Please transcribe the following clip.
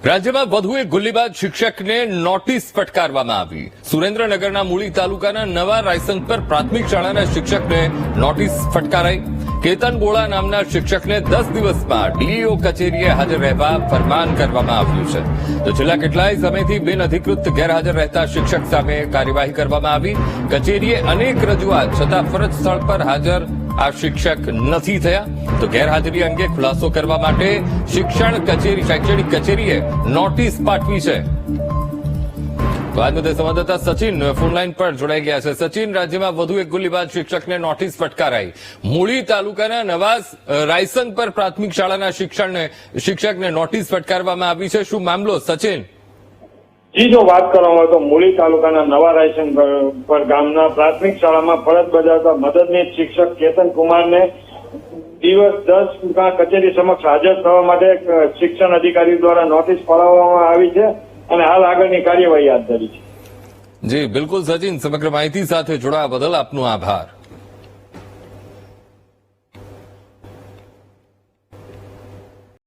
રાજ્યમાં વધુ એક ગુલ્લીબાજ શિક્ષકને નોટિસ ફટકારવામાં આવી। સુરેન્દ્રનગરના મૂળી તાલુકાના નવા રાયસંગ પ્રાથમિક શાળાના શિક્ષકને નોટિસ ફટકારાઈ। કેતન બોળા નામના શિક્ષકને 10 દિવસમાં ડીઈઓ કચેરીએ હાજર રહેવા ફરમાન કરવામાં આવ્યું છે। તો છેલ્લા કેટલાય સમયથી બિનઅધિકૃત ગેરહાજર રહેતા શિક્ષક સામે કાર્યવાહી કરવામાં આવી। કચેરીએ અનેક રજૂઆત છતાં ફરજ સ્થળ પર હાજર આ શિક્ષક નથી થયા। તો ગેરહાજરી અંગે ખુલાસો કરવા માટે શૈક્ષણિક કચેરીએ નોટિસ પાઠવી છે। તો આજ મુદ્દે સંવાદદાતા સચિન ફોનલાઈન પર જોડાઈ ગયા છે। સચિન, રાજ્યમાં વધુ એક ગુલ્લીબાજ શિક્ષકને નોટિસ ફટકારાઈ। મૂળી તાલુકાના નવા રાયસંગ પ્રાથમિક શાળાના શિક્ષકને નોટિસ ફટકારવામાં આવી છે। શું મામલો, સચિન? જી, જો વાત કરવામાં આવે તો મૂળી તાલુકાના નવા રાયસંગ પર ગામના પ્રાથમિક શાળામાં ફરજ બજાવતા મદદનીશ શિક્ષક કેતન કુમારને દિવસ 10 કચેરી સમક્ષ હાજર થવા માટે શિક્ષણ અધિકારી દ્વારા નોટિસ ફાળવવામાં આવી છે અને હાલ આગળની કાર્યવાહી હાથ ધરી છે। જી બિલકુલ સચિન, સમગ્ર માહિતી સાથે જોડાવા બદલ આપનો આભાર।